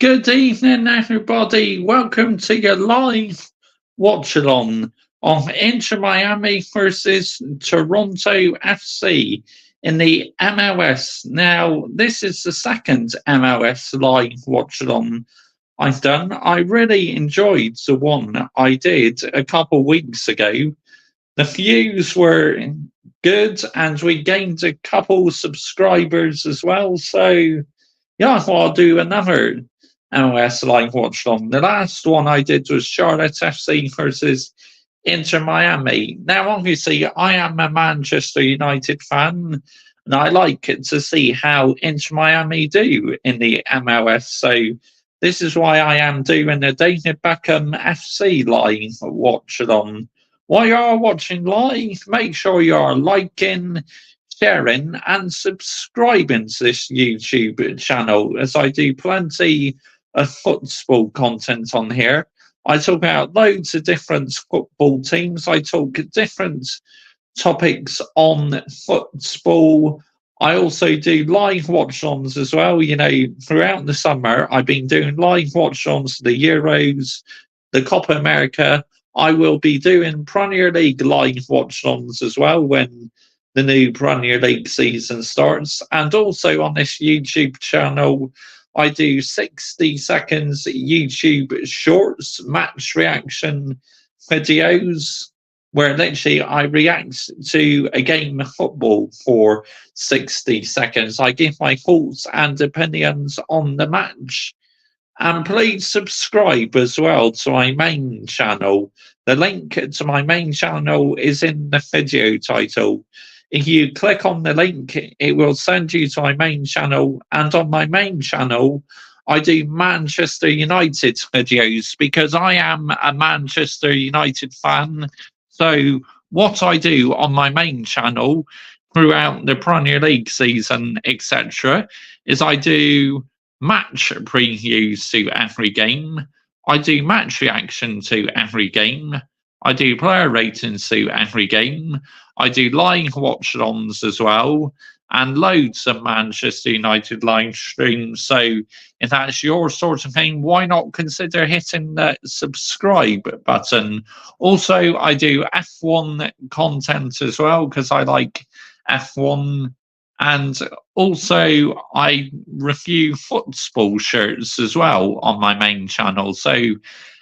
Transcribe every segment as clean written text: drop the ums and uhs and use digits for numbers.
Good evening, everybody. Welcome to your live watch along of Inter Miami versus Toronto FC in the MLS. Now, this is the second MLS live watch along I've done. I really enjoyed the one I did a couple weeks ago. The views were good, and we gained a couple subscribers as well. So, yeah, I'll do another MLS live watch long. The last one I did was Charlotte FC versus Inter Miami. Now, obviously, I am a Manchester United fan, and I like to see how Inter Miami do in the MLS. So, this is why I am doing the David Beckham FC live watch along. While you're watching live, make sure you're liking, sharing, and subscribing to this YouTube channel, as I do plenty of football content on here. I talk about loads of different football teams. I talk different topics on football. I also do live watch-ons as well. You know, throughout the summer, I've been doing live watch-ons for the Euros, the Copa America. I will be doing Premier League live watch-ons as well when the new Premier League season starts. And also on this YouTube channel, I do 60 seconds YouTube shorts, match reaction videos, where literally I react to a game of football for 60 seconds. I give my thoughts and opinions on the match. And please subscribe as well to my main channel. The link to my main channel is in the video title. If you click on the link, it will send you to my main channel. And on my main channel, I do Manchester United videos because I am a Manchester United fan. So, what I do on my main channel throughout the Premier League season, etc., is I do match previews to every game. I do match reaction to every game. I do player ratings to every game. I do live watch-alongs as well, and loads of Manchester United live streams. So if that's your sort of thing, why not consider hitting the subscribe button? Also, I do F1 content as well because I like F1. And also, I review football shirts as well on my main channel. So,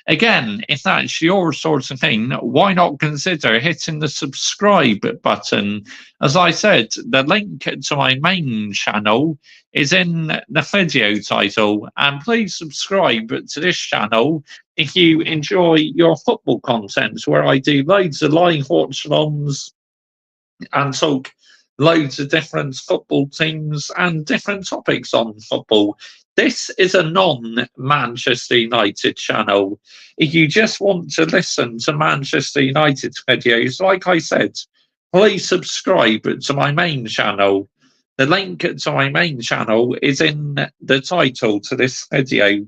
again, if that's your sort of thing, why not consider hitting the subscribe button? As I said, the link to my main channel is in the video title. And please subscribe to this channel if you enjoy your football content, where I do loads of live watch alongs and talk loads of different football teams and different topics on football. This is a non Manchester United channel. If you just want to listen to Manchester United videos, like I said, please subscribe to my main channel. The link to my main channel is in the title to this video,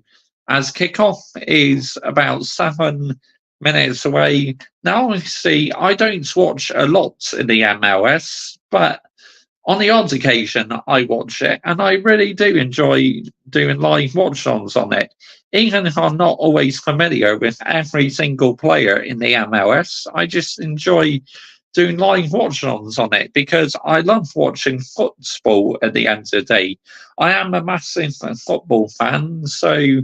as kickoff is about 7 minutes away. Now, obviously, I don't watch a lot in the MLS, but on the odd occasion, I watch it, and I really do enjoy doing live watch-ons on it. Even if I'm not always familiar with every single player in the MLS, I just enjoy doing live watch-ons on it because I love watching football at the end of the day. I am a massive football fan, so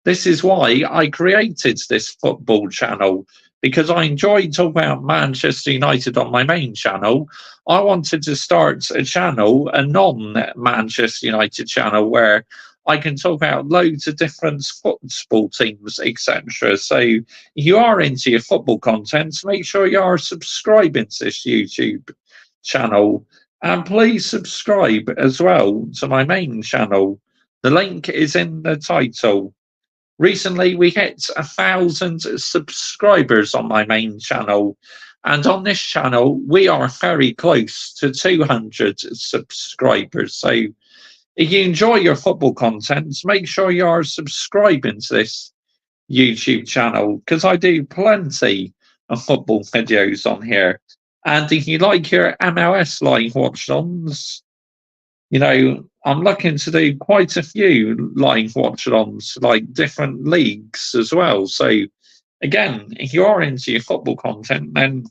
this is why I created this football channel, because I enjoy talking about Manchester United on my main channel. I wanted to start a channel, a non-Manchester United channel, where I can talk about loads of different football teams, etc. So if you are into your football content, make sure you are subscribing to this YouTube channel. And please subscribe as well to my main channel. The link is in the title. Recently, we hit 1,000 subscribers on my main channel, and on this channel, we are very close to 200 subscribers. So, if you enjoy your football content, make sure you are subscribing to this YouTube channel because I do plenty of football videos on here. And if you like your MLS live watch-ons, I'm looking to do quite a few live watch-alongs, like different leagues as well. So again, if you are into your football content, then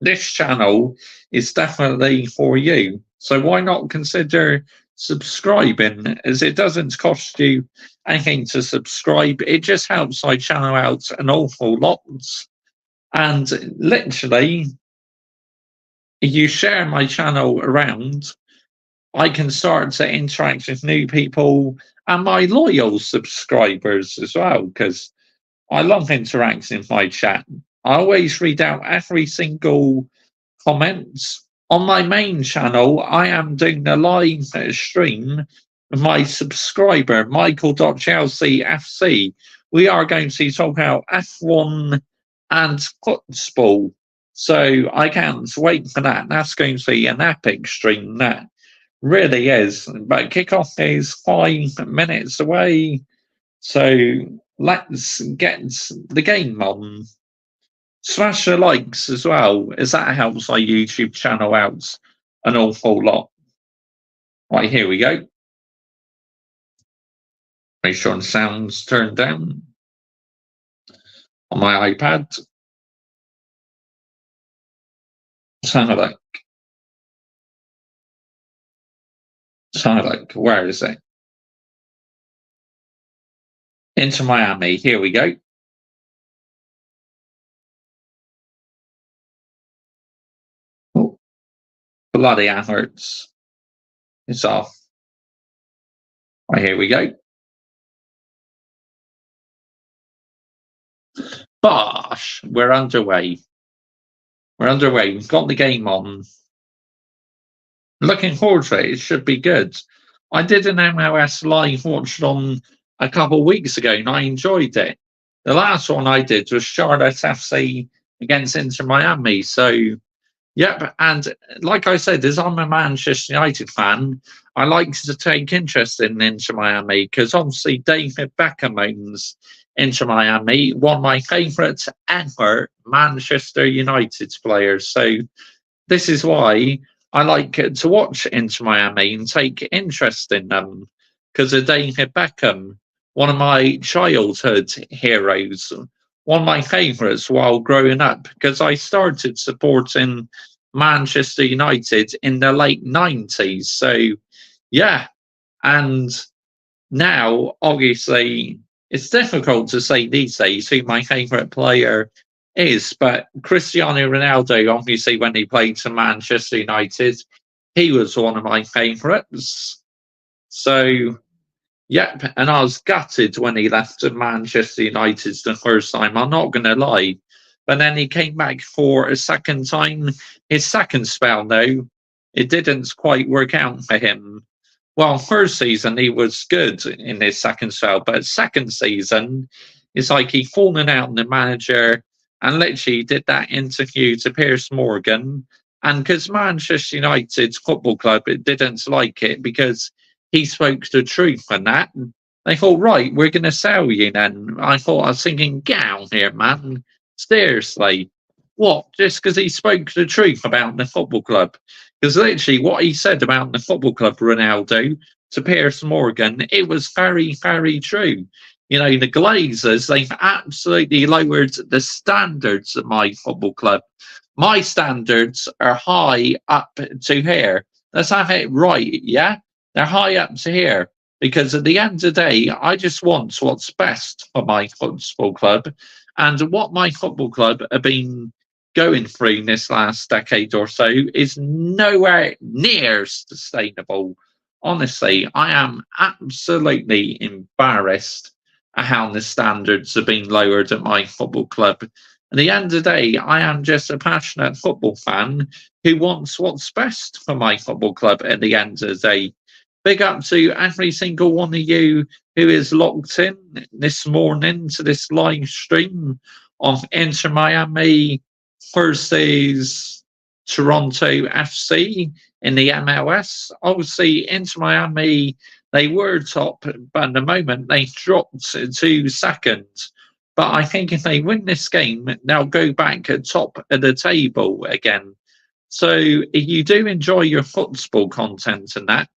this channel is definitely for you. So why not consider subscribing, as it doesn't cost you anything to subscribe. It just helps my channel out an awful lot. And literally, if you share my channel around, I can start to interact with new people and my loyal subscribers as well, because I love interacting with my chat. I always read out every single comment. On my main channel, I am doing a live stream with my subscriber, Michael.ChelseaFC. We are going to talk about F1 and football. So I can't wait for that. That's going to be an epic stream, that really is. But kickoff is 5 minutes away. So let's get the game on. Smash the likes as well, as that helps my YouTube channel out an awful lot. Right, here we go. Make sure the sound's turned down on my iPad. Sound like. Where is it? Inter Miami, here we go. Oh, bloody adverts. It's off. Right, here we go. Bosh, we're underway. We've got the game on. Looking forward to it. It should be good. I did an MLS live watch on a couple of weeks ago, and I enjoyed it. The last one I did was Charlotte FC against Inter Miami. So, yep. And like I said, as I'm a Manchester United fan, I like to take interest in Inter Miami, because obviously David Beckham owns Inter Miami, one of my favourite ever Manchester United players. So this is why I like to watch Inter Miami and take interest in them, because of David Beckham, one of my childhood heroes, one of my favourites while growing up, because I started supporting Manchester United in the late 90s. So, yeah. And now, obviously, it's difficult to say these days who my favourite player is, but Cristiano Ronaldo, obviously, when he played for Manchester United, he was one of my favourites. So, yep, and I was gutted when he left Manchester United the first time, I'm not going to lie. But then he came back for a second time. His second spell, though, it didn't quite work out for him. Well, first season he was good in his second spell, but second season, it's like he fallen out in the manager and literally did that interview to Piers Morgan. And because Manchester United Football Club didn't like it because he spoke the truth and that, they thought, right, we're going to sell you then. I was thinking, get out here, man. Seriously. What? Just because he spoke the truth about the football club? Because literally what he said about the football club, Ronaldo, to Piers Morgan, it was very, very true. The Glazers, they've absolutely lowered the standards of my football club. My standards are high up to here. Let's have it right, yeah? They're high up to here. Because at the end of the day, I just want what's best for my football club. And what my football club have been going through this last decade or so is nowhere near sustainable. Honestly, I am absolutely embarrassed at how the standards have been lowered at my football club. At the end of the day, I am just a passionate football fan who wants what's best for my football club at the end of the day. Big up to every single one of you who is locked in this morning to this live stream of Inter Miami versus Toronto FC in the MLS. Obviously, Inter Miami, they were top, but at the moment they dropped to second. But I think if they win this game, they'll go back at top of the table again. So if you do enjoy your football content and that,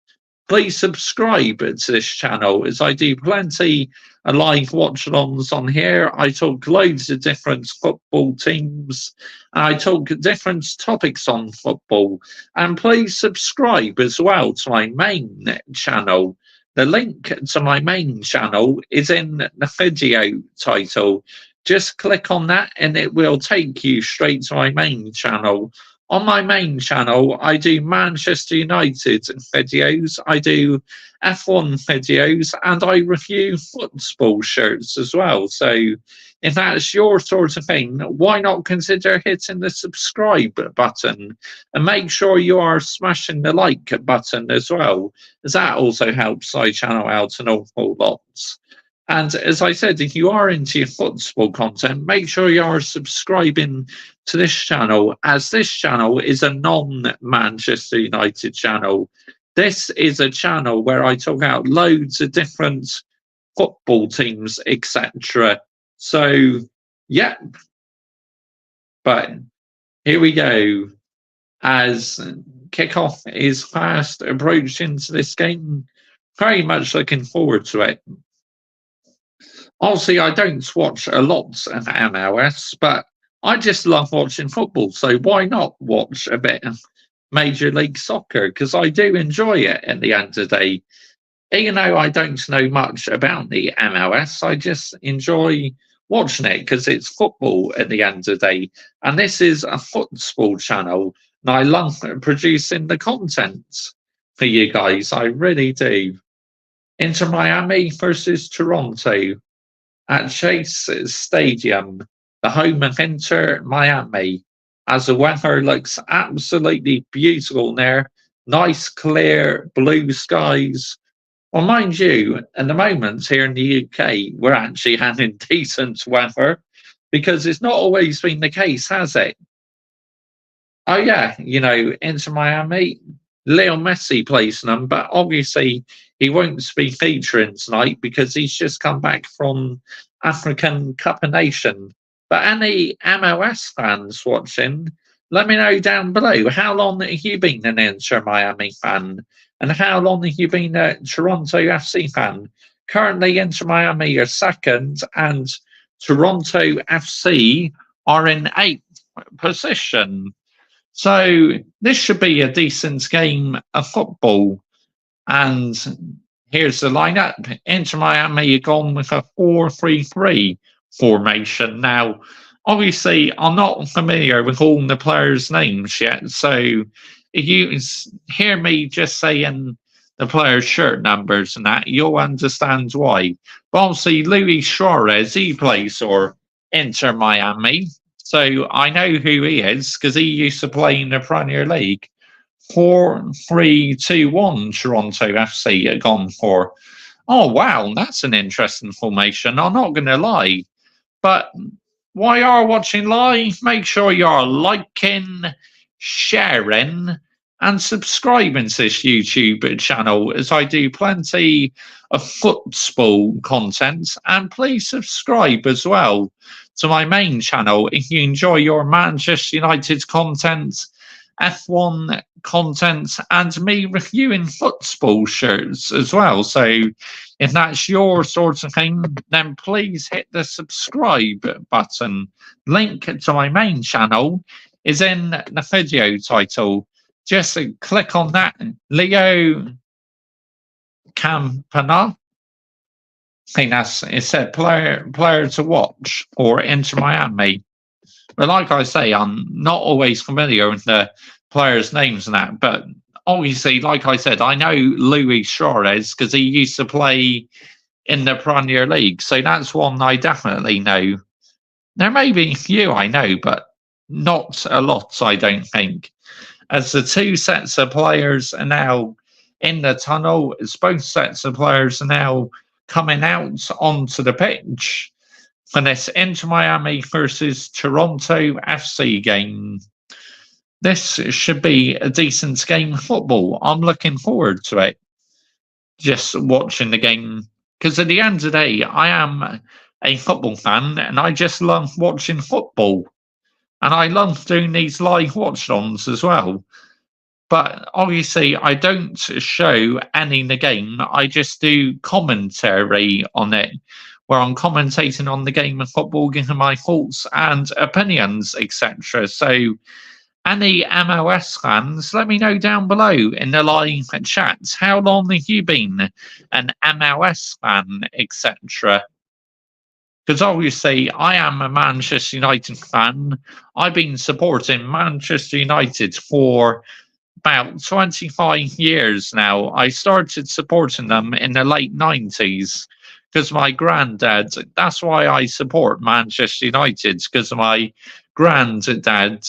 please subscribe to this channel as I do plenty of live watch-alongs on here. I talk loads of different football teams and I talk different topics on football. And please subscribe as well to my main channel. The link to my main channel is in the video title. Just click on that and it will take you straight to my main channel. On my main channel, I do Manchester United videos, I do F1 videos, and I review football shirts as well. So if that's your sort of thing, why not consider hitting the subscribe button? And make sure you are smashing the like button as well, as that also helps my channel out an awful lot. And as I said, if you are into your football content, make sure you are subscribing to this channel, as this channel is a non-Manchester United channel. This is a channel where I talk about loads of different football teams, etc. So, yeah. But here we go. As kickoff is fast approaching to this game, very much looking forward to it. Obviously, I don't watch a lot of MLS, but I just love watching football. So why not watch a bit of Major League Soccer? Because I do enjoy it at the end of the day. Even though I don't know much about the MLS, I just enjoy watching it because it's football at the end of the day. And this is a football channel, and I love producing the content for you guys. I really do. Inter Miami versus Toronto at Chase Stadium, the home of Inter Miami, as the weather looks absolutely beautiful there. Nice, clear blue skies. Well, mind you, at the moment here in the UK, we're actually having decent weather because it's not always been the case, has it? Oh, yeah, Inter Miami, Leo Messi plays them, but obviously he won't be featuring tonight because he's just come back from African Cup of Nations. But any MLS fans watching, let me know down below, how long have you been an Inter Miami fan? And how long have you been a Toronto FC fan? Currently, Inter Miami are second and Toronto FC are in 8th position. So this should be a decent game of football. And here's the lineup. Inter Miami are gone with a 4-3-3 formation. Now, obviously, I'm not familiar with all the players' names yet. So if you hear me just saying the players' shirt numbers and that, you'll understand why. But obviously, Luis Suarez, he plays for Inter Miami. So I know who he is because he used to play in the Premier League. 4-3-2-1 Toronto FC are gone for. Oh, wow, that's an interesting formation. I'm not going to lie. But while you're watching live, make sure you're liking, sharing, and subscribing to this YouTube channel as I do plenty of football content. And please subscribe as well to my main channel if you enjoy your Manchester United content, F1 content, and me reviewing football shirts as well. So if that's your sort of thing, then please hit the subscribe button. Link to my main channel is in the video title. Just click on that. Leo Campana. I think it said player to watch or Inter Miami. But like I say, I'm not always familiar with the players' names and that. But obviously, like I said, I know Luis Suarez because he used to play in the Premier League. So that's one I definitely know. There may be a few I know, but not a lot, I don't think. As the two sets of players are now in the tunnel, as both sets of players are now coming out onto the pitch for this Inter Miami versus Toronto FC game. This should be a decent game of football. I'm looking forward to it. Just watching the game. Because at the end of the day, I am a football fan and I just love watching football. And I love doing these live watch-ons as well. But obviously, I don't show any in the game. I just do commentary on it, where I'm commentating on the game of football, giving my thoughts and opinions, etc. So, any MLS fans, let me know down below in the live chat. How long have you been an MLS fan, etc.? Because obviously, I am a Manchester United fan. I've been supporting Manchester United for about 25 years now. I started supporting them in the late 90s because my granddad, that's why I support Manchester United, because of my granddad,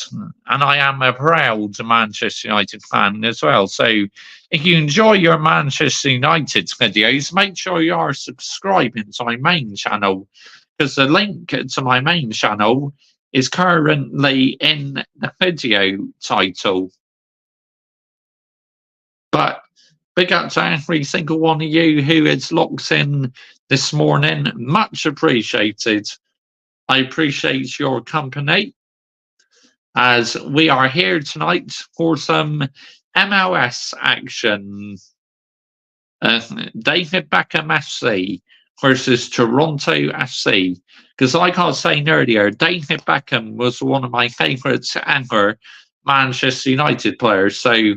and I am a proud Manchester United fan as well. So if you enjoy your Manchester United videos, make sure you are subscribing to my main channel, because the link to my main channel is currently in the video title. But big up to every single one of you who is locked in this morning. Much appreciated. I appreciate your company as we are here tonight for some MLS action. David Beckham FC versus Toronto FC. Because, like I was saying earlier, David Beckham was one of my favourites ever Manchester United players. So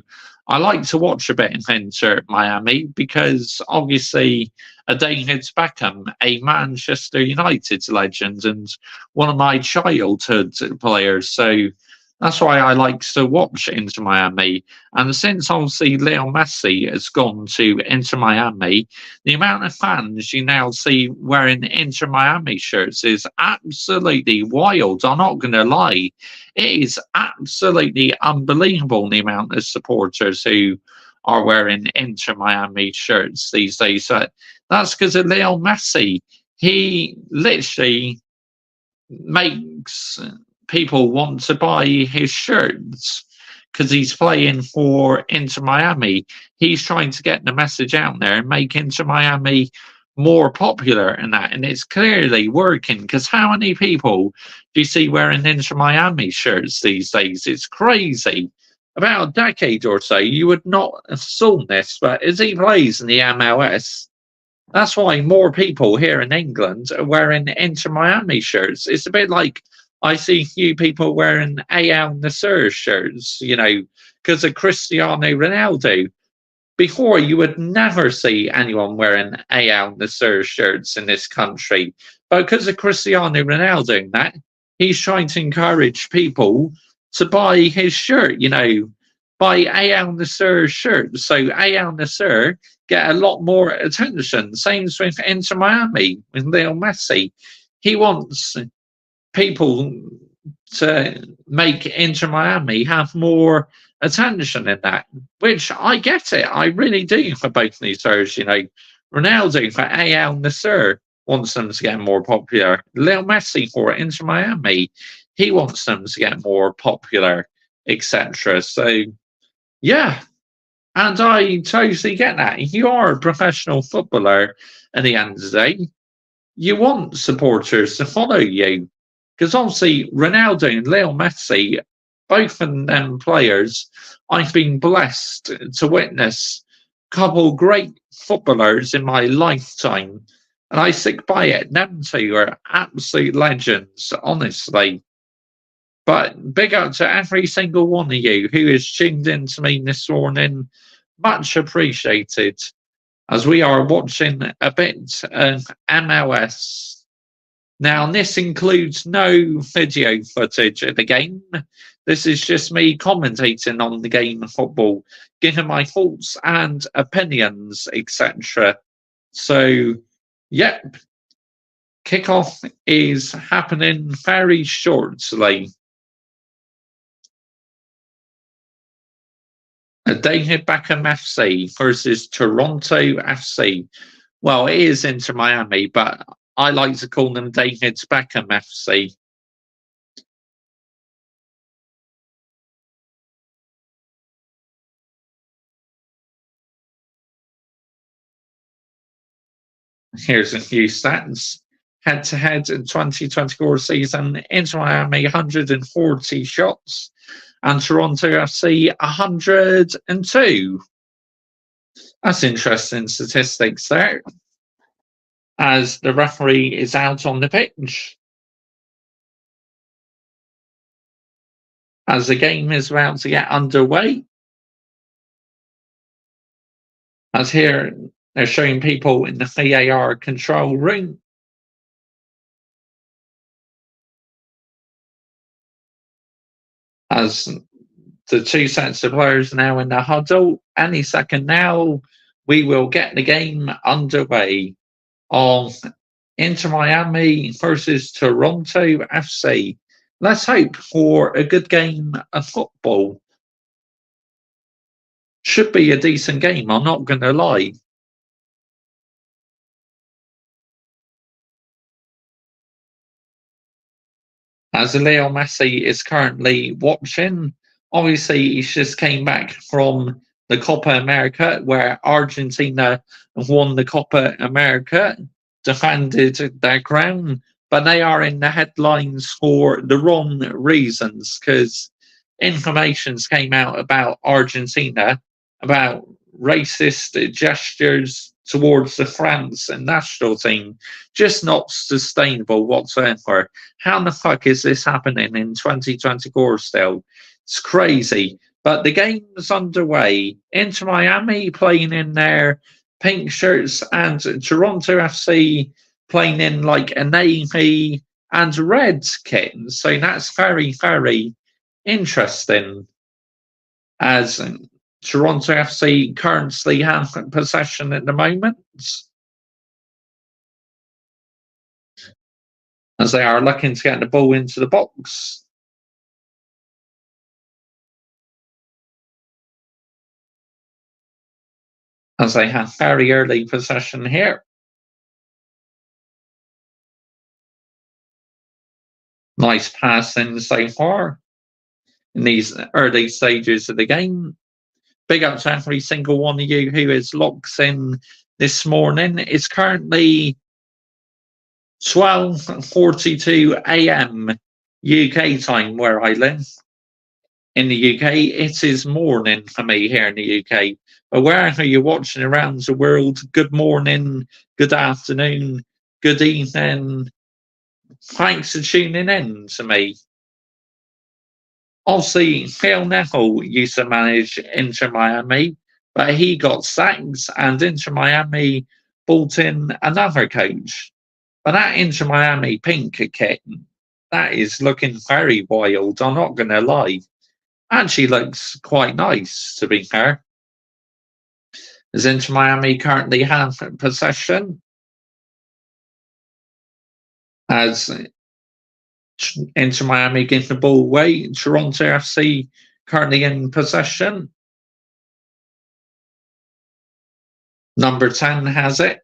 I like to watch a bit of Inter Miami because obviously David Beckham, a Manchester United legend and one of my childhood players. So that's why I like to watch Inter Miami. And since obviously Leo Messi has gone to Inter Miami, the amount of fans you now see wearing Inter Miami shirts is absolutely wild. I'm not going to lie. It is absolutely unbelievable the amount of supporters who are wearing Inter Miami shirts these days. That's because of Leo Messi. He literally makes people want to buy his shirts because he's playing for Inter Miami. He's trying to get the message out there and make Inter Miami more popular and that, and it's clearly working, because how many people do you see wearing Inter Miami shirts these days? It's crazy. About a decade or so, you would not have seen this, but as he plays in the MLS, that's why more people here in England are wearing Inter Miami shirts. It's a bit like I see a few people wearing Al Nassr shirts, because of Cristiano Ronaldo. Before, you would never see anyone wearing Al Nassr shirts in this country. But because of Cristiano Ronaldo, he's trying to encourage people to buy his shirt, buy Al Nassr shirts. So Al Nassr get a lot more attention. Same with Inter Miami with Leo Messi. He wants people to make Inter Miami have more attention in that, which I get it. I really do for both these stars. Ronaldo for Al Nassr wants them to get more popular. Leo Messi for Inter Miami, he wants them to get more popular, etc. So, yeah. And I totally get that. If you are a professional footballer at the end of the day, you want supporters to follow you. Because obviously, Ronaldo and Leo Messi, both of them players, I've been blessed to witness a couple great footballers in my lifetime. And I stick by it. Them two are absolute legends, honestly. But big up to every single one of you who has tuned in to me this morning. Much appreciated. As we are watching a bit of MLS. Now, this includes no video footage of the game. This is just me commentating on the game of football, giving my thoughts and opinions, etc. So, yep, kickoff is happening very shortly. David Beckham FC versus Toronto FC. Well, it is Inter Miami, but I like to call them David Beckham FC. Here's a few stats. Head-to-head in 2024 season, Inter Miami 140 shots, and Toronto FC 102. That's interesting statistics there, as the referee is out on the pitch, as the game is about to get underway. As here, they're showing people in the VAR control room. As the two sets of players now in the huddle, any second now, we will get the game underway on Inter Miami versus Toronto FC. Let's hope for a good game of football. Should be a decent game, I'm not going to lie. As Leo Messi is currently watching, obviously he just came back from the Copa America, where Argentina won the Copa America, defended their crown, but they are in the headlines for the wrong reasons, because informations came out about Argentina, about racist gestures towards the France national team, just not sustainable whatsoever. How the fuck is this happening in 2024 still? It's crazy. But the game's underway. Inter Miami playing in their pink shirts, and Toronto FC playing in like a navy and red kit. So that's very, very interesting. As Toronto FC currently have possession at the moment, as they are looking to get the ball into the box. As they have very early possession here. Nice passing so far in these early stages of the game. Big up to every single one of you who is locked in this morning. It's currently 12:42 a.m. UK time where I live. In the UK, it is morning for me here in the UK. But wherever you're watching around the world, good morning, good afternoon, good evening. Thanks for tuning in to me. Obviously, Phil Neville used to manage Inter Miami, but he got sacked, and Inter Miami brought in another coach. But that Inter Miami pink kit, that is looking very wild, I'm not going to lie. Actually looks quite nice, to be fair. As Inter Miami currently have possession, as Inter Miami give the ball away, Toronto FC currently in possession. Number 10 has it.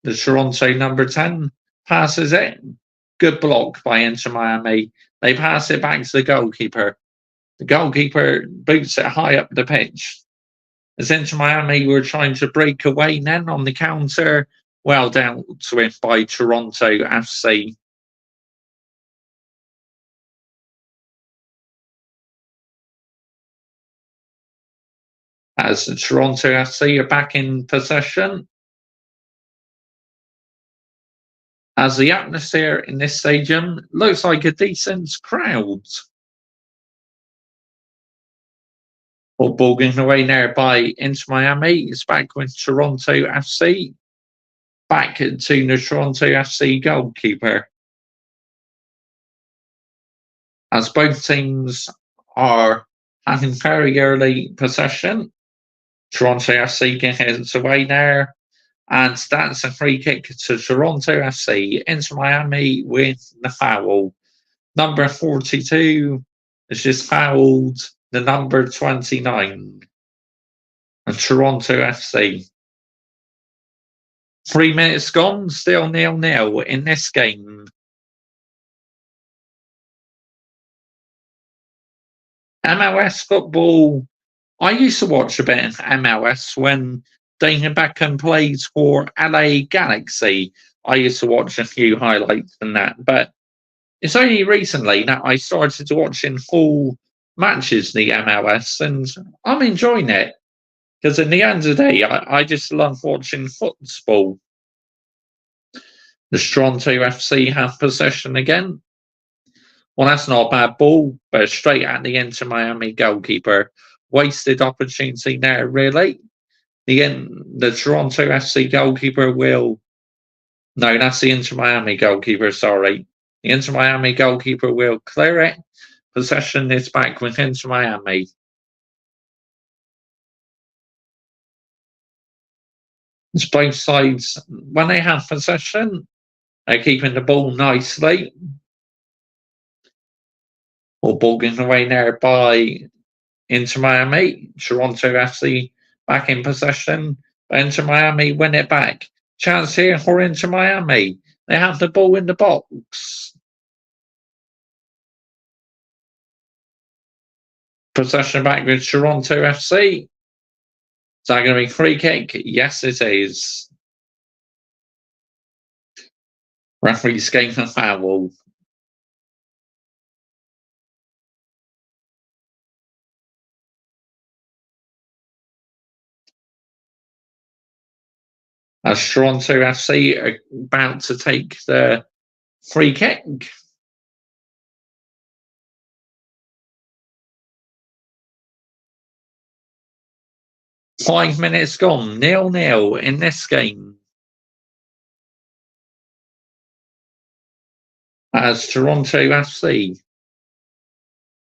The Toronto number 10 passes it. Good block by Inter Miami. They pass it back to the goalkeeper. The goalkeeper boots it high up the pitch. As Inter Miami were trying to break away then on the counter, well dealt with by Toronto FC. As the Toronto FC are back in possession. As the atmosphere in this stadium looks like a decent crowd. Ball going away there by Inter Miami. It's back with Toronto FC. Back to the Toronto FC goalkeeper. As both teams are having very early possession. Toronto FC gets away there. And that's a free kick to Toronto FC. Inter Miami with the foul. Number 42 has just fouled the number 29 of Toronto FC. 3 minutes gone, still 0-0 in this game. MLS football. I used to watch a bit of MLS when David Beckham played for LA Galaxy. I used to watch a few highlights and that, but it's only recently that I started to watch in full matches in the MLS, and I'm enjoying it because in the end of the day, I just love watching football. The Toronto FC have possession again. Well, that's not a bad ball, but straight at the Inter Miami goalkeeper. Wasted opportunity there, really. The Toronto FC goalkeeper will. No, that's the Inter Miami goalkeeper, sorry. The Inter Miami goalkeeper will clear it. Possession is back with Inter Miami. It's both sides, when they have possession, they're keeping the ball nicely. Or ball getting away there by Inter Miami. Toronto FC back in possession. Inter Miami win it back. Chance here for Inter Miami. They have the ball in the box. Possession back with Toronto FC. Is that going to be free kick? Yes, it is. Referee's gave a foul. As Toronto FC are about to take the free kick. Five minutes gone, 0-0 in this game. As Toronto FC.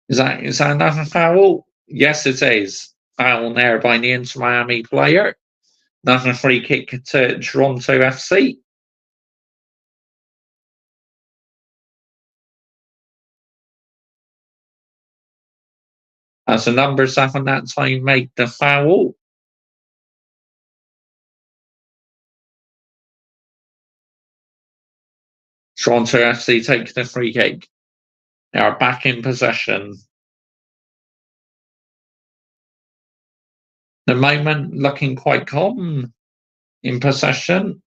Is that another foul? Yes, it is. Foul there by the Inter Miami player. Another free kick to Toronto FC. As the number 7 that time made the foul. Toronto FC take the free kick. They are back in possession. The moment looking quite calm in possession.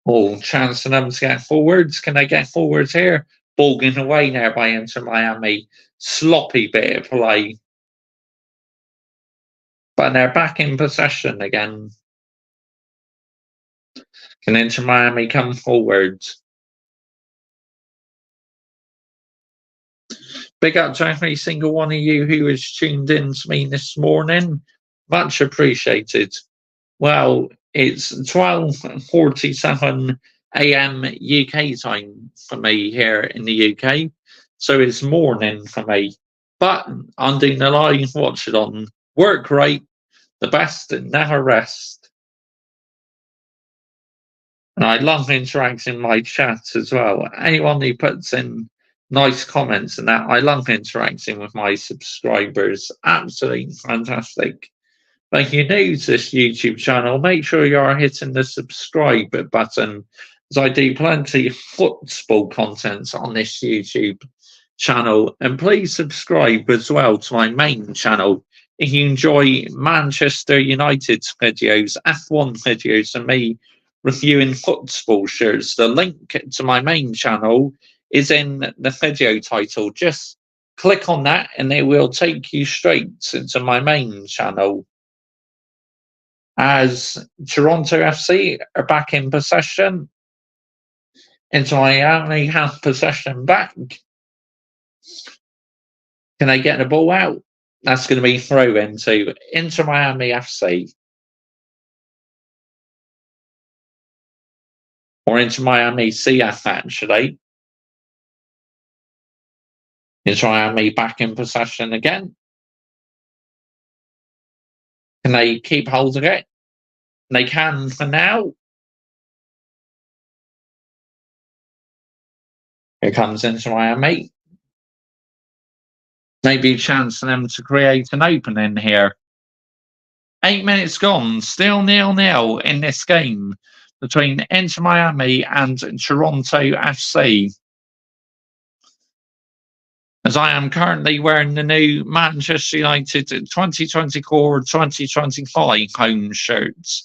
Oh, chance for them to get forwards. Can they get forwards here? Ball getting away now by Inter Miami. Sloppy bit of play. But they're back in possession again. Can Inter Miami come forward? Big up to every single one of you who has tuned in to me this morning. Much appreciated. Well, it's 12:47 a.m. UK time for me here in the UK. So it's morning for me. But I'm doing the live watch it on. Work rate, the best and never rest. And I love interacting in my chat as well. Anyone who puts in nice comments and that, I love interacting with my subscribers. Absolutely fantastic. But if you're new to this YouTube channel, make sure you are hitting the subscribe button, as I do plenty of football content on this YouTube channel. And please subscribe as well to my main channel if you enjoy Manchester United videos, F1 videos, and me reviewing football shirts. The link to my main channel is in the video title. Just click on that and it will take you straight into my main channel. As Toronto FC are back in possession. Inter Miami have possession back. Can they get the ball out? That's going to be thrown into Inter Miami FC. Or Inter Miami CF, actually. Inter Miami back in possession again. Can they keep hold of it? They can for now. Here comes Inter Miami. Maybe a chance for them to create an opening here. 8 minutes gone, still 0-0 in this game between Inter Miami and Toronto FC. As I am currently wearing the new Manchester United 2024-2025 home shirts.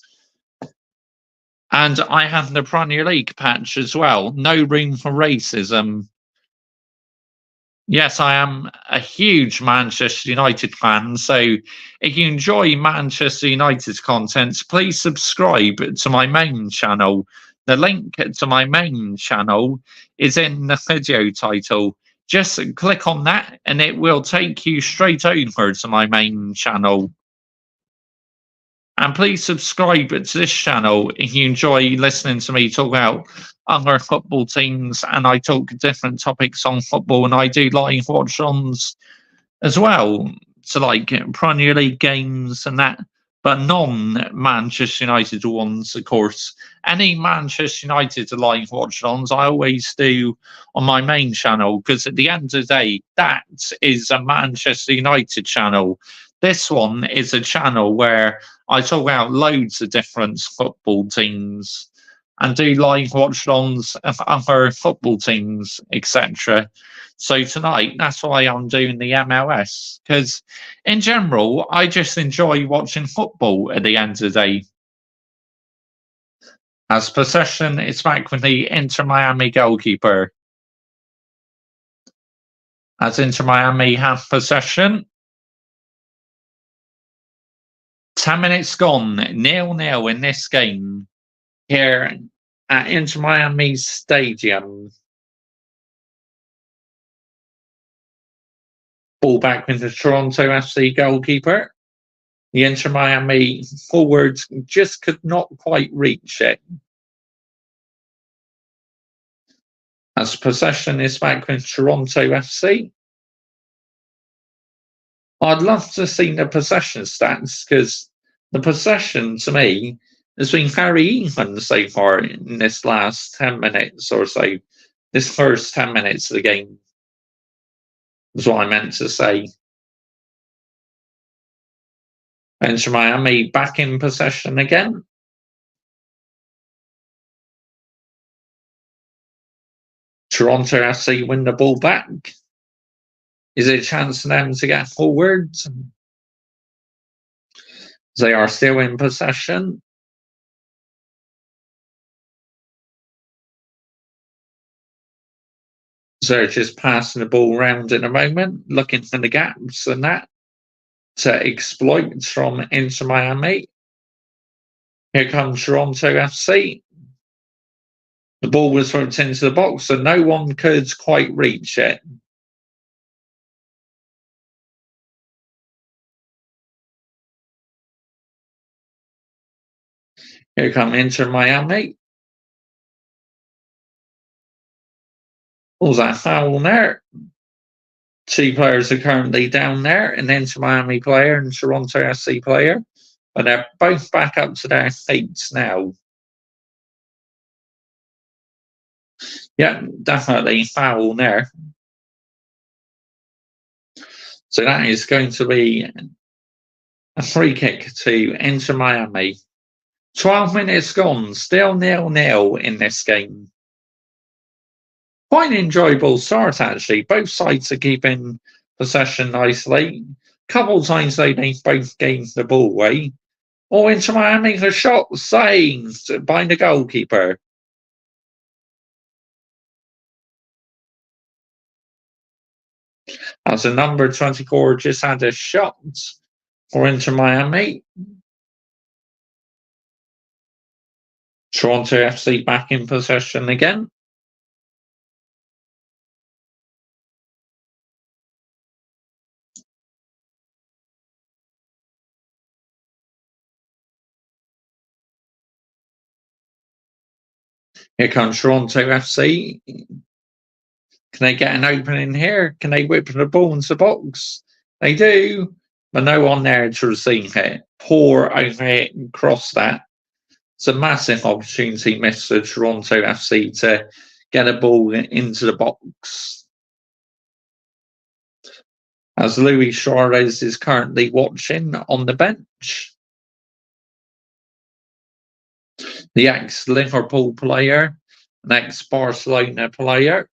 And I have the Premier League patch as well. No room for racism. Yes, I am a huge Manchester United fan. So if you enjoy Manchester United's content, please subscribe to my main channel. The link to my main channel is in the video title. Just click on that and it will take you straight over to my main channel. And please subscribe to this channel if you enjoy listening to me talk about other football teams, and I talk different topics on football, and I do live watch-ons as well, to like Premier League games and that, but non-Manchester United ones, of course. Any Manchester United live watch-ons I always do on my main channel, because at the end of the day, that is a Manchester United channel. This one is a channel where I talk about loads of different football teams and do live watch-ons of other football teams, etc. So tonight, that's why I'm doing the MLS, because in general, I just enjoy watching football at the end of the day. As possession, it's back with the Inter Miami goalkeeper. As Inter Miami have possession. 10 minutes gone, 0-0 in this game here at Inter Miami Stadium. Ball back with the Toronto FC goalkeeper. The Inter Miami forwards just could not quite reach it. As possession is back with Toronto FC. I'd love to see the possession stats, because the possession to me has been very even so far in this last 10 minutes or so. This first 10 minutes of the game is what I meant to say. Inter Miami back in possession again. Toronto FC win the ball back. Is it a chance for them to get forward? They are still in possession. So just passing the ball around in a moment, looking for the gaps and that to exploit from Inter Miami. Here comes Toronto FC. The ball was whipped into the box, and no one could quite reach it. Here come Inter Miami. Was that foul there? Two players are currently down there, an Inter Miami player and Toronto FC player, but they're both back up to their feet now. Yeah, definitely foul there. So that is going to be a free kick to Inter Miami. 12 minutes gone, still 0-0 in this game. Quite an enjoyable start, actually. Both sides are keeping possession nicely. Couple of times they both gained the ball away. Oh, Inter Miami, a shot saved by the goalkeeper. As a number 24 just had a shot for Inter Miami. Toronto FC back in possession again. Here comes Toronto FC. Can they get an opening here? Can they whip the ball into the box? They do, but no one there to receive it. Poor overhit and cross that. It's a massive opportunity missed for Toronto FC to get a ball into the box. As Luis Suarez is currently watching on the bench. The ex-Liverpool player, an ex-Barcelona player.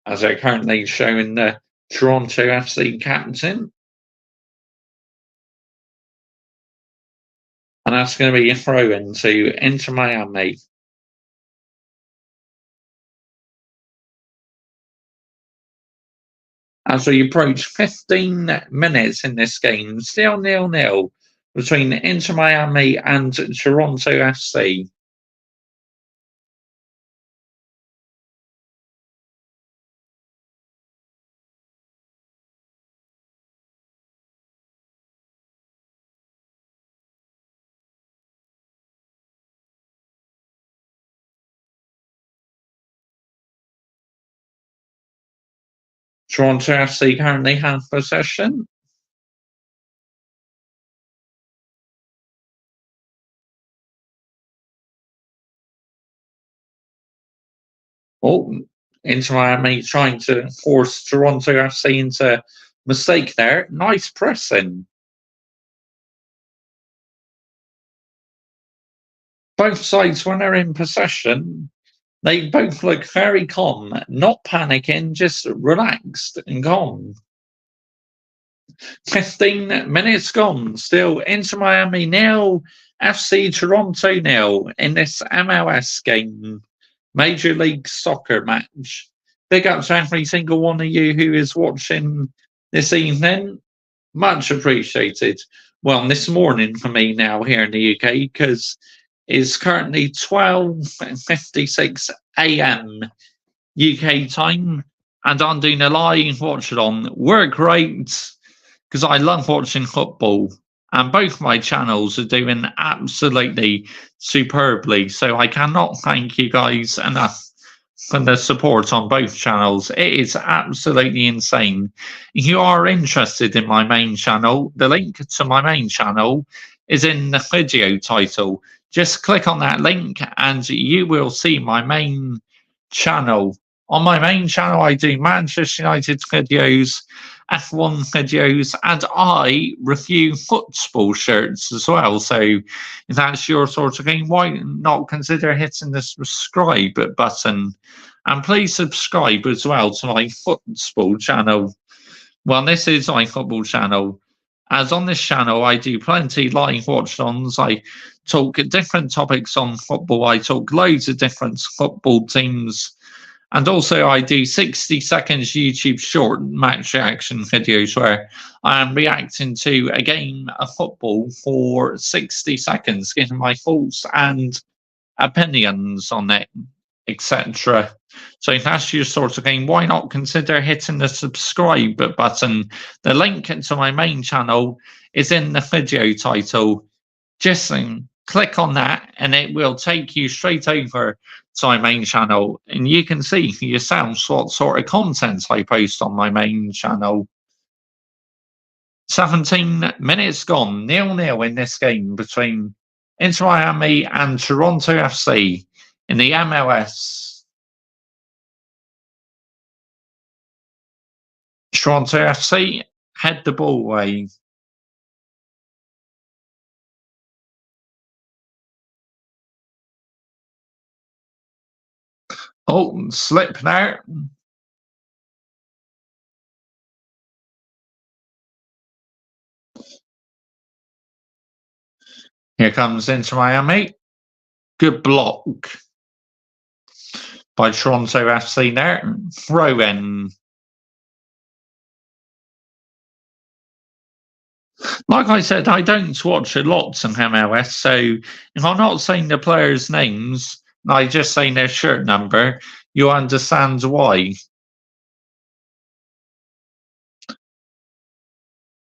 as they're currently showing the Toronto FC captain. And that's going to be a throw in to Inter Miami. As we approach 15 minutes in this game, still 0-0 between Inter Miami and Toronto FC. Toronto FC currently have possession. Oh, Inter Miami trying to force Toronto FC into mistake there. Nice pressing. Both sides, when they're in possession, they both look very calm, not panicking, just relaxed and calm. 15 minutes gone. Still Inter Miami 0, FC Toronto 0 in this MLS game. Major League Soccer match. Big up to every single one of you who is watching this evening. Much appreciated. Well, this morning for me now here in the UK, because it's currently 12:56 a.m. UK time, and I'm doing a live watch along. We're great because I love watching football, and both my channels are doing absolutely superbly. So I cannot thank you guys enough for the support on both channels. It is absolutely insane. If you are interested in my main channel, the link to my main channel is in the video title. Just click on that link and you will see my main channel. On my main channel, I do Manchester United videos, F1 videos, and I review football shirts as well. So if that's your sort of thing, why not consider hitting the subscribe button? And please subscribe as well to my football channel. Well, this is my football channel. As on this channel, I do plenty live watch-ons. I talk different topics on football. I talk loads of different football teams. And also, I do 60 seconds YouTube short match reaction videos where I am reacting to a game of football for 60 seconds, giving my thoughts and opinions on it, etc. So if that's your sort of thing, why not consider hitting the subscribe button? The link to my main channel is in the video title. Just click on that and it will take you straight over to my main channel, and you can see for yourselves what sort of content I post on my main channel. 17 minutes gone, 0-0 in this game between Inter Miami and Toronto FC in the MLS. Toronto FC head the ball away. Oh, slip there. Here comes Inter Miami. Good block by Toronto FC there. Throw in. Like I said, I don't watch a lot of MLS, so if I'm not saying the players' names, I just say their shirt number, you understand why.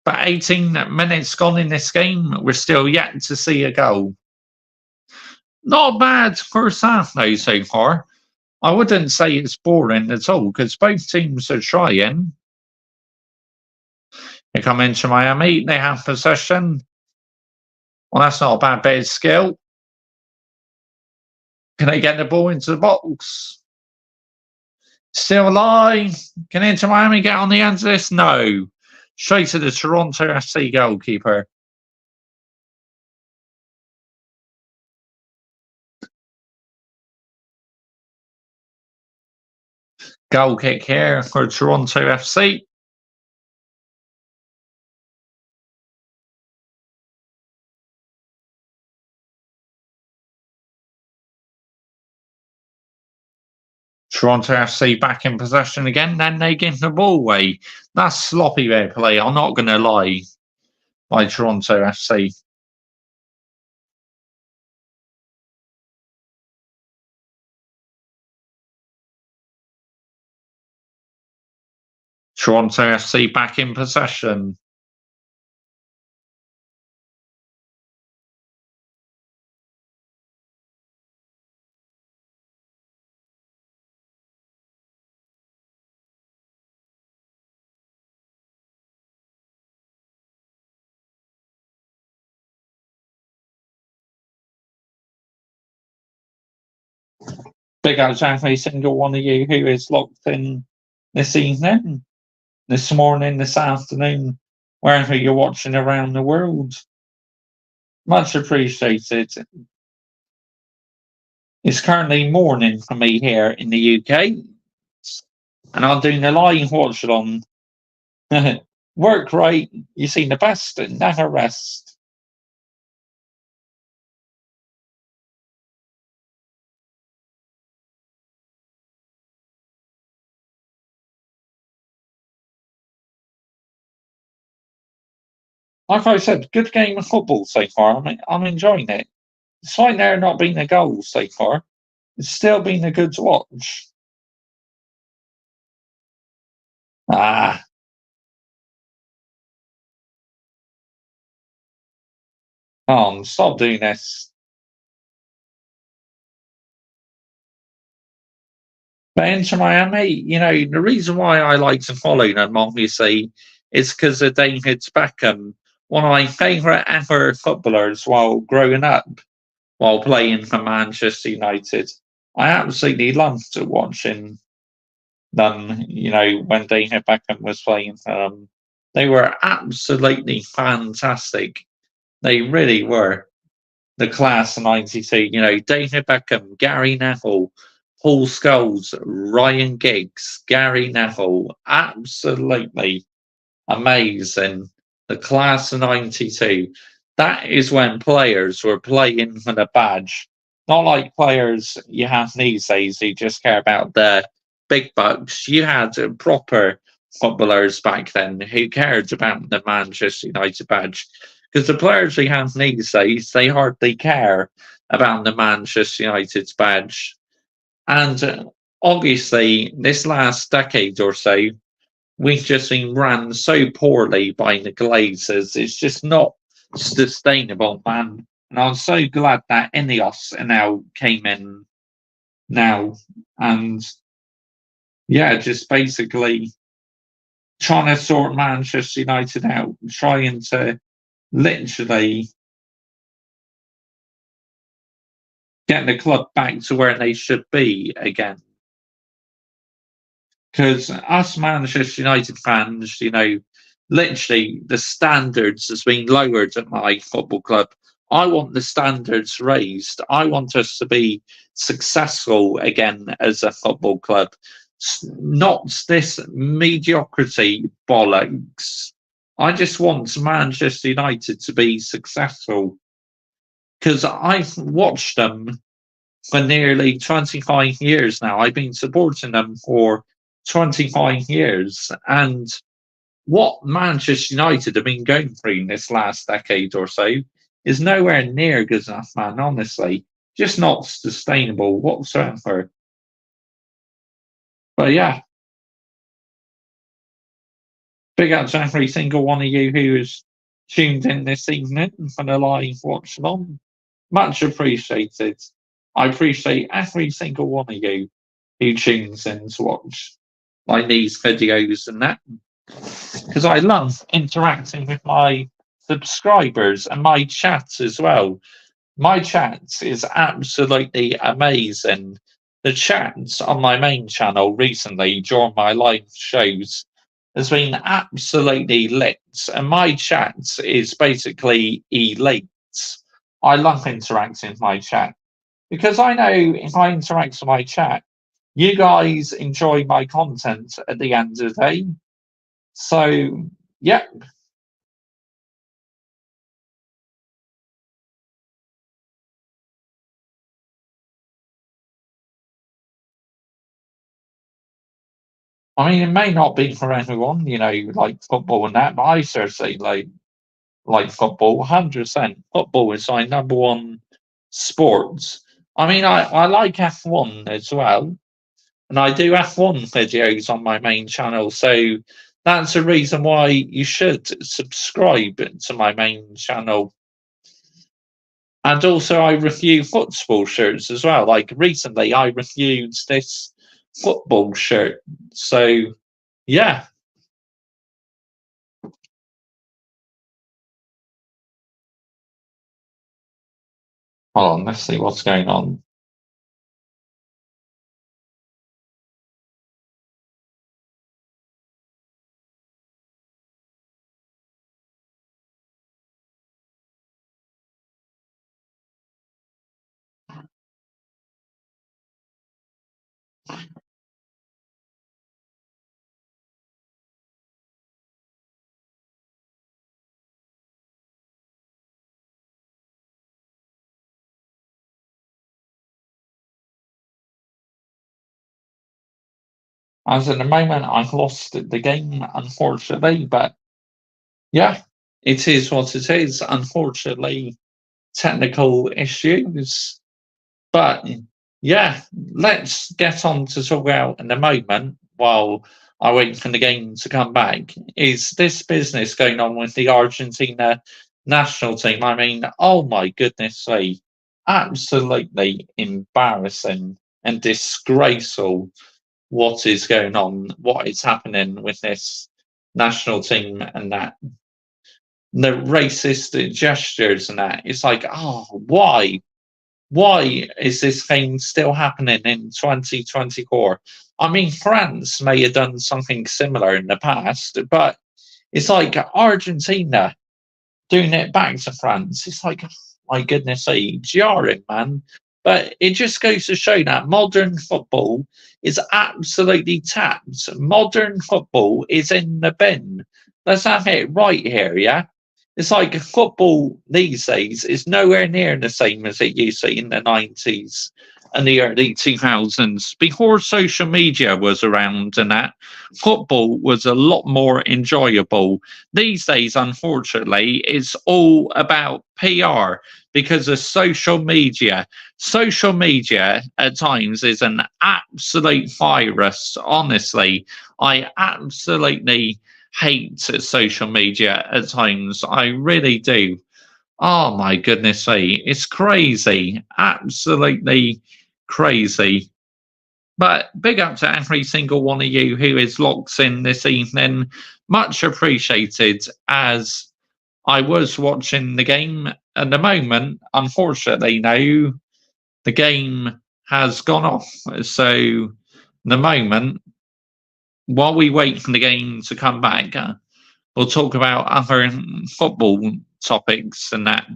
But 18 minutes gone in this game, we're still yet to see a goal. Not bad first half though so far. I wouldn't say it's boring at all because both teams are trying. They come into Miami, they have possession. Well, that's not a bad bit of skill. Can they get the ball into the box? Still alive. Can Inter Miami get on the end of this? No. Straight to the Toronto FC goalkeeper. Goal kick here for Toronto FC. Toronto FC back in possession again, then they give the ball away. That's sloppy red play, I'm not going to lie, by Toronto FC. Toronto FC back in possession. Big up to every single one of you who is locked in this evening, this morning, this afternoon, wherever you're watching around the world. Much appreciated. It's currently morning for me here in the UK, and I'm doing a live watch on. Work right, you see the best and never rest. Like I said, good game of football so far. I'm enjoying it. Despite there not being a goal so far, it's still been a good watch. Ah, stop doing this. But Inter Miami, the reason why I like to follow them, obviously, is because of David Beckham, one of my favourite ever footballers while growing up, while playing for Manchester United. I absolutely loved watching them, when David Beckham was playing for them. They were absolutely fantastic. They really were. The class of 92, David Beckham, Gary Neville, Paul Scholes, Ryan Giggs, Gary Neville, absolutely amazing. The class of 92. That is when players were playing for the badge. Not like players you have these days who just care about the big bucks. You had proper footballers back then who cared about the Manchester United badge. Because the players we have these days, they hardly care about the Manchester United's badge. And obviously, this last decade or so, we've just been run so poorly by the Glazers. It's just not sustainable, man. And I'm so glad that Ineos now came in now. And yeah, just basically trying to sort Manchester United out, trying to literally get the club back to where they should be again. Because us Manchester United fans, literally the standards has been lowered at my football club. I want the standards raised. I want us to be successful again as a football club. Not this mediocrity bollocks. I just want Manchester United to be successful because I've watched them for nearly 25 years now. I've been supporting them for 25 years. And what Manchester United have been going through in this last decade or so is nowhere near good enough, man, honestly. Just not sustainable whatsoever. But yeah, big up to every single one of you who is tuned in this evening for the live watch along. Much appreciated. I appreciate every single one of you who tunes in to watch like these videos and that, because I love interacting with my subscribers and my chats as well. My chats is absolutely amazing. The chats on my main channel recently during my live shows has been absolutely lit, and my chat is basically elite. I love interacting with my chat because I know if I interact with my chat, you guys enjoy my content at the end of the day. So, yeah, I mean, it may not be for everyone, like football and that, but I certainly like football, 100%. Football is my number one sport. I mean, I like F1 as well, and I do F1 videos on my main channel, so that's a reason why you should subscribe to my main channel. And also, I review football shirts as well. Like recently, I reviewed this football shirt. So, yeah. Hold on, let's see what's going on. As in the moment, I've lost the game, unfortunately, but yeah, it is what it is. Unfortunately, technical issues. But yeah, let's get on to talk about in a moment while I wait for the game to come back. Is this business going on with the Argentina national team? I mean, oh my goodness me, absolutely embarrassing and disgraceful what is going on, what is happening with this national team and that the racist gestures and that. It's like, oh, why? Why is this thing still happening in 2024? I mean, France may have done something similar in the past, but it's like Argentina doing it back to France. It's like, my goodness, jarring, man. But it just goes to show that modern football is absolutely tapped. Modern football is in the bin. Let's have it right here, yeah? It's like football these days is nowhere near the same as it used to in the 90s and the early 2000s. Before social media was around and that, football was a lot more enjoyable. These days, unfortunately, it's all about PR because of social media. Social media at times is an absolute virus, honestly. I absolutely hate social media at times. I really do. Oh my goodness me. It's crazy. Absolutely crazy. But big up to every single one of you who is locked in this evening. Much appreciated as I was watching the game at the moment. Unfortunately, now the game has gone off. So, the moment, while we wait for the game to come back, we'll talk about other football topics and that.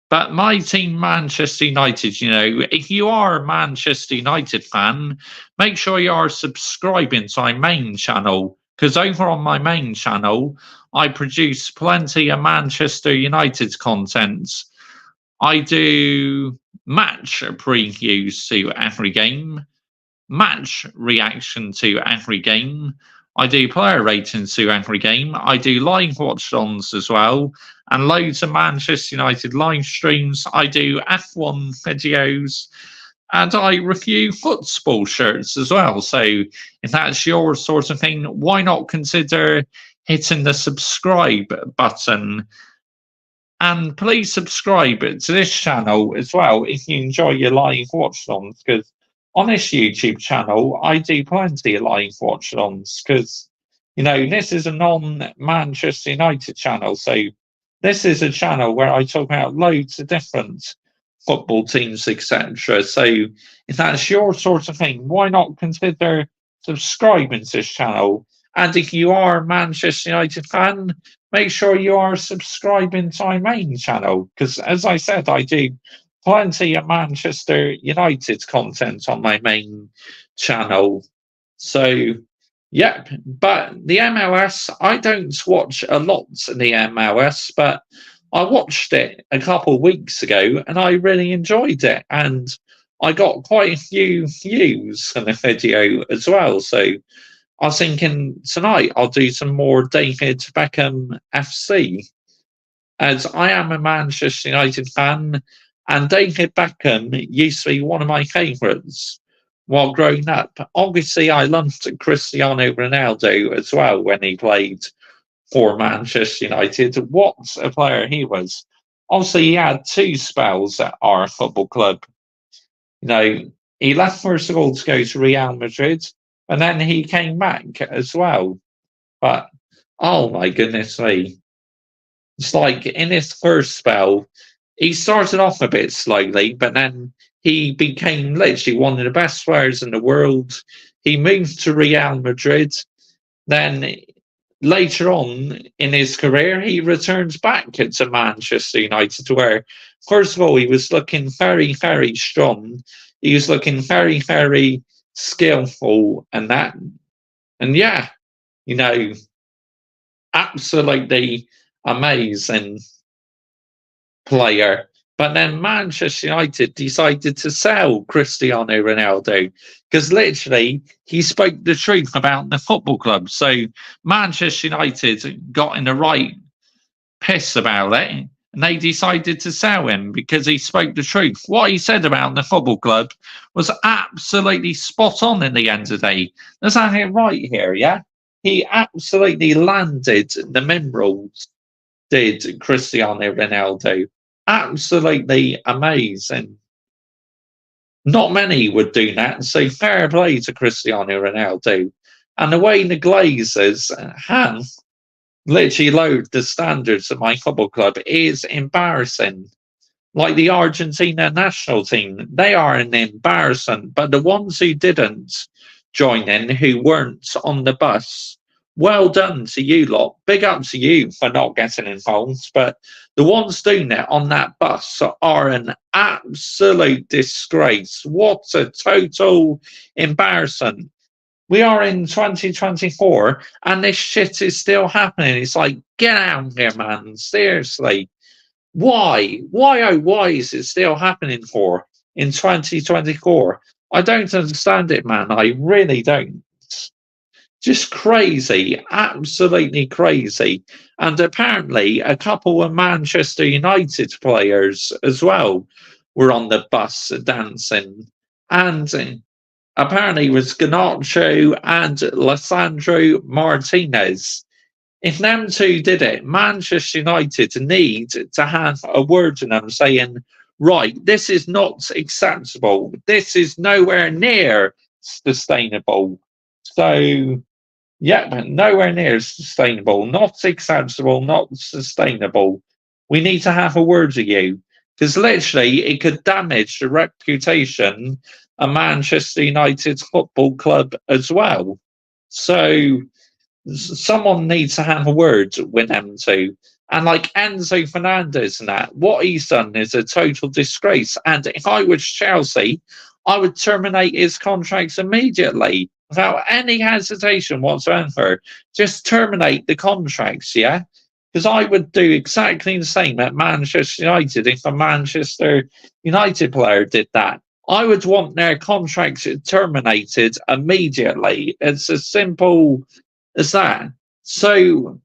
But my team, Manchester United, if you are a Manchester United fan, make sure you are subscribing to my main channel because over on my main channel, I produce plenty of Manchester United content. I do match previews to every game, match reaction to every game. I do player ratings to every game. I do live watch-ons as well, and loads of Manchester United live streams. I do F1 videos, and I review football shirts as well. So if that's your sort of thing, why not consider hitting the subscribe button? And please subscribe to this channel as well if you enjoy your live watch-ons, because on this YouTube channel, I do plenty of live watch-ons, because, this is a non-Manchester United channel, so this is a channel where I talk about loads of different football teams, etc. So if that's your sort of thing, why not consider subscribing to this channel? And if you are a Manchester United fan, make sure you are subscribing to my main channel because, as I said, I do plenty of Manchester United content on my main channel. So, yep. But the MLS, I don't watch a lot in the MLS, but I watched it a couple of weeks ago and I really enjoyed it. And I got quite a few views on the video as well. So I was thinking tonight I'll do some more David Beckham FC, as I am a Manchester United fan, and David Beckham used to be one of my favourites while growing up. Obviously, I loved Cristiano Ronaldo as well when he played for Manchester United. What a player he was. Obviously, he had two spells at our football club. You know, he left first of all to go to Real Madrid, and then he came back as well. But, oh my goodness me. It's like in his first spell, he started off a bit slowly, but then he became literally one of the best players in the world. He moved to Real Madrid. Then later on in his career, he returns back to Manchester United, where, first of all, he was looking very, very strong. He was looking very, very skillful, and that, and yeah, you know, absolutely amazing player. But then Manchester United decided to sell Cristiano Ronaldo because literally he spoke the truth about the football club. So Manchester United got in the right piss about it and they decided to sell him because he spoke the truth. What he said about the football club was absolutely spot on in the end of the day. Let's have it right here, yeah? He absolutely landed the minerals, did Cristiano Ronaldo. Absolutely amazing. Not many would do that, so fair play to Cristiano Ronaldo. And the way the Glazers have literally lowered the standards of my football club is embarrassing. Like the Argentina national team, they are an embarrassment, but the ones who didn't join in, who weren't on the bus, well done to you lot. Big up to you for not getting involved, but the ones doing it on that bus are an absolute disgrace. What a total embarrassment. We are in 2024 and this shit is still happening. It's like, get out here, man. Seriously. Why? Why, oh, why is it still happening for in 2024? I don't understand it, man. I really don't. Just crazy, absolutely crazy. And apparently, a couple of Manchester United players as well were on the bus dancing. And apparently, it was Ganacho and Lissandro Martinez. If them two did it, Manchester United need to have a word to them saying, right, this is not acceptable. This is nowhere near sustainable. So, yeah, but nowhere near sustainable, not acceptable, not sustainable. We need to have a word with you because literally it could damage the reputation of Manchester United Football Club as well. So someone needs to have a word with them too. And like Enzo Fernandez and that, what he's done is a total disgrace. And if I was Chelsea, I would terminate his contracts immediately without any hesitation whatsoever. Just terminate the contracts, yeah? Because I would do exactly the same at Manchester United if a Manchester United player did that. I would want their contracts terminated immediately. It's as simple as that. So,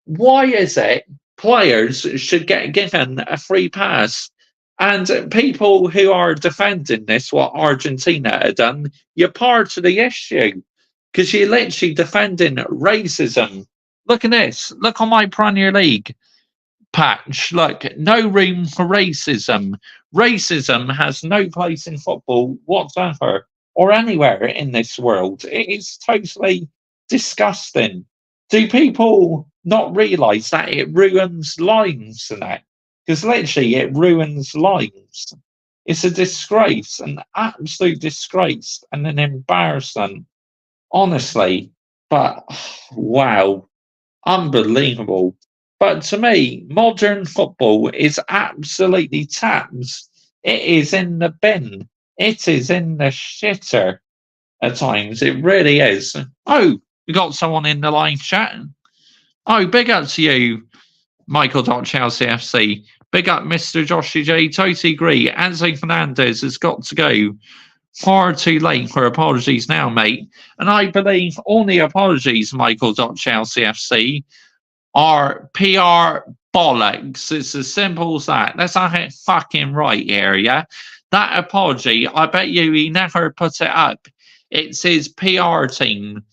why is it players should get given a free pass? And people who are defending this, what Argentina had done, you're part of the issue because you're literally defending racism. Look at this. Look on my Premier League patch. Look, no room for racism. Racism has no place in football whatsoever or anywhere in this world. It is totally disgusting. Do people not realise that it ruins lives and that? Because literally it ruins lives. It's a disgrace, an absolute disgrace, and an embarrassment, honestly. But wow, unbelievable. But to me, modern football is absolutely tapped It is in the bin. It is in the shitter at times. It really is. Oh, we got someone in the live chat. Oh, big up to you, Michael.Chelsea FC. Big up, Mr. Joshy J. Totally agree. Anthony Fernandez has got to go. Far too late for apologies now, mate. And I believe all the apologies, Michael.Chelsea FC, are PR bollocks. It's as simple as that. Let's have it fucking right here, yeah? That apology, I bet you he never put it up. It's his PR team,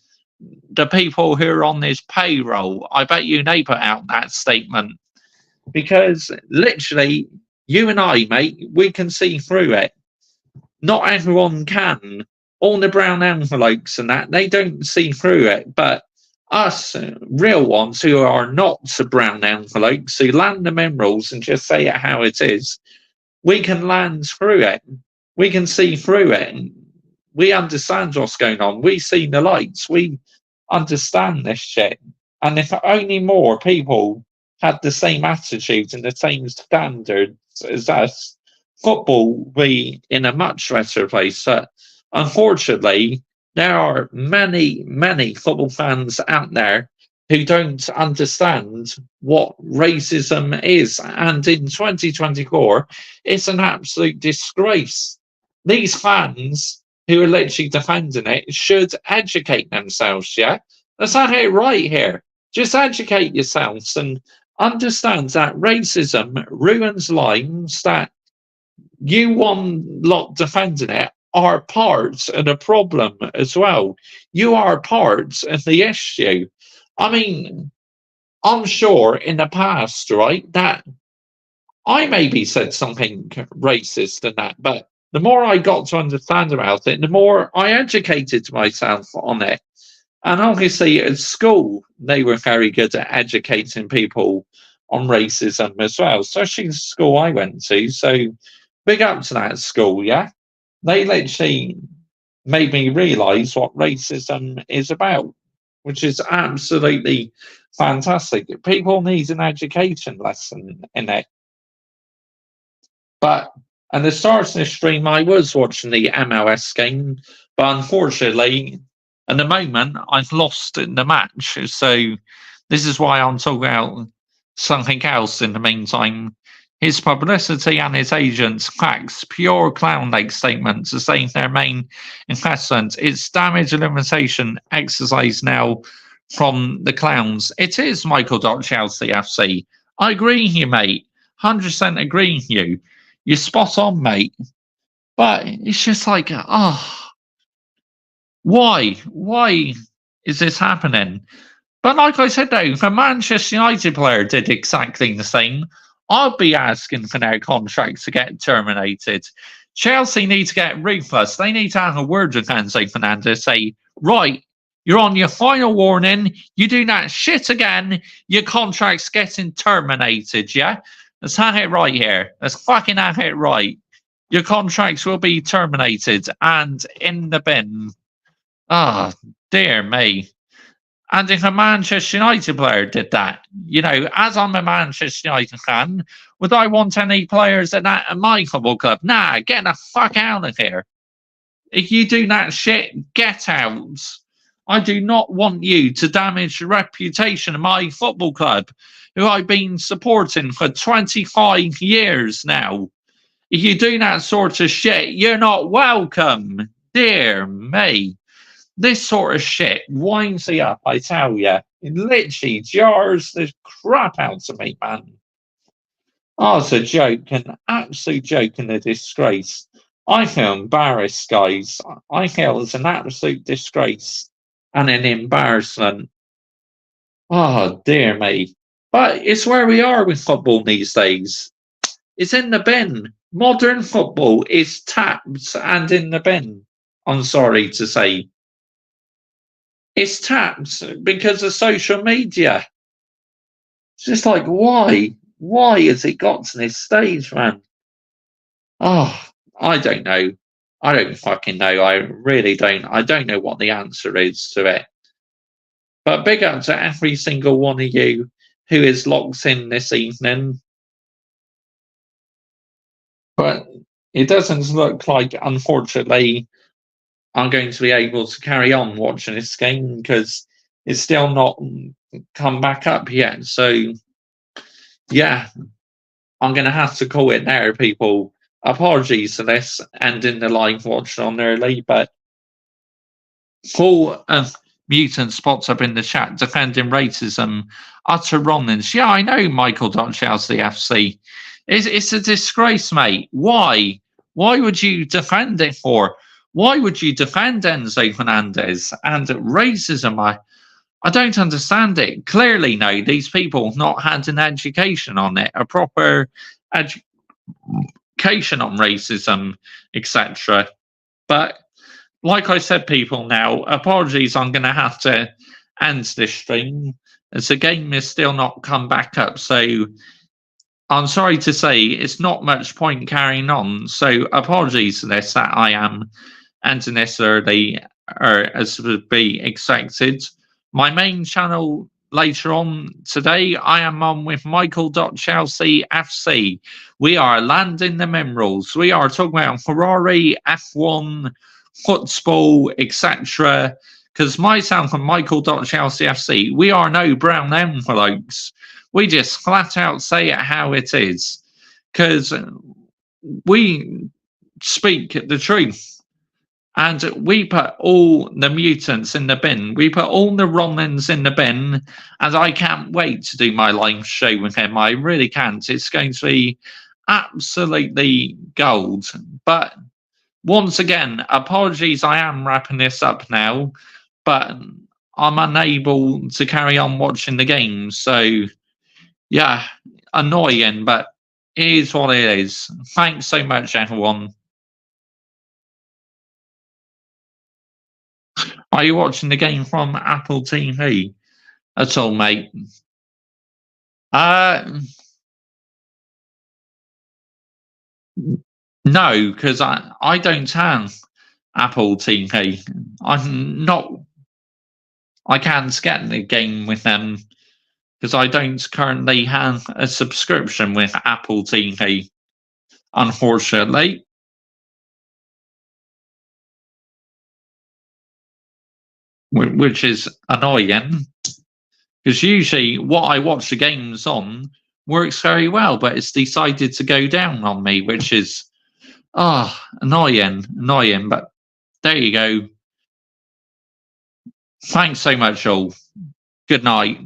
the people who are on this payroll. I bet you they put out that statement. Because literally, you and I, mate, we can see through it. Not everyone can. All the brown envelopes and that, they don't see through it. But us real ones who are not brown envelopes, who land the minerals and just say it how it is, we can land through it. We can see through it. We understand what's going on. We see the lights. We understand this shit. And if only more people had the same attitude and the same standards as us, football would be in a much better place. Unfortunately, there are many, many football fans out there who don't understand what racism is. And in 2024, it's an absolute disgrace. These fans who are literally defending it should educate themselves, yeah? Let's have it right here. Just educate yourselves and understand that racism ruins lives, that you one lot defending it are part of the problem as well. You are part of the issue. I mean, I'm sure in the past, right, that I maybe said something racist and that, but the more I got to understand about it, the more I educated myself on it. And obviously at school, they were very good at educating people on racism as well, especially the school I went to. So big up to that school, yeah? They literally made me realise what racism is about, which is absolutely fantastic. People need an education lesson in it. But at the start of the stream, I was watching the MLS game, but unfortunately, at the moment, I've lost in the match. So this is why I'm talking about something else in the meantime. His publicity and his agents cracks pure clown-like statements to say their main investment. It's damage elimination exercise now from the clowns. It is Michael.Chelsea FC. I agree with you, mate. 100% agree with you. You're spot on, mate. But it's just like, why? Why is this happening? But like I said, though, if a Manchester United player did exactly the same, I'd be asking for their contracts to get terminated. Chelsea need to get ruthless. They need to have a word with Enzo Fernandez, say, right, you're on your final warning. You do that shit again, your contract's getting terminated, yeah? Let's have it right here. Let's fucking have it right. Your contracts will be terminated and in the bin. Ah, dear me. And if a Manchester United player did that, you know, as I'm a Manchester United fan, would I want any players at my football club? Nah, get the fuck out of here. If you do that shit, get out. I do not want you to damage the reputation of my football club, who I've been supporting for 25 years now. If you do that sort of shit, you're not welcome. Dear me. This sort of shit winds me up, I tell you. It literally jars the crap out of me, man. Oh, it's a joke, an absolute joke and a disgrace. I feel embarrassed, guys. I feel it's an absolute disgrace and an embarrassment. Oh, dear me. But it's where we are with football these days. It's in the bin. Modern football is tapped and in the bin. I'm sorry to say. It's tapped because of social media. It's just like, why? Why has it got to this stage, man? Oh, I don't know. I don't fucking know. I really don't. I don't know what the answer is to it. But big up to every single one of you who is locked in this evening. But it doesn't look like, unfortunately, I'm going to be able to carry on watching this game because it's still not come back up yet. So, yeah, I'm going to have to call it there, people. Apologies for this ending the live watch on early, but full mutant spots up in the chat defending racism, utter wrongness. Yeah, I know, Michael.Chelsea FC. It's a disgrace, mate. Why? Why would you defend it for? Why would you defend Enzo Fernandez and racism? I don't understand it. Clearly, no, these people have not had an education on it, a proper education on racism, etc. But like I said, people, now, apologies, I'm going to have to end this stream as the game is still not come back up. So I'm sorry to say it's not much point carrying on. So apologies for this, that I am ending this early, or as would be expected. My main channel later on today, I am on with Michael.Chelsea FC. We are landing the minerals. We are talking about Ferrari, F1, football, etc. Because myself and Michael.Chelsea FC, we are no brown envelopes. We just flat out say it how it is. Because we speak the truth. And we put all the mutants in the bin. We put all the Romans in the bin. And I can't wait to do my live show with him. I really can't. It's going to be absolutely gold. But once again, apologies, I am wrapping this up now, but I'm unable to carry on watching the game. So, yeah, annoying, but it is what it is. Thanks so much, everyone. Are you watching the game from Apple TV at all, mate? No, because I don't have Apple TV. I'm not. I can't get the game with them because I don't currently have a subscription with Apple TV, unfortunately. Which is annoying because usually what I watch the games on works very well, but it's decided to go down on me, which is annoying. But there you go. Thanks so much, all. Good night.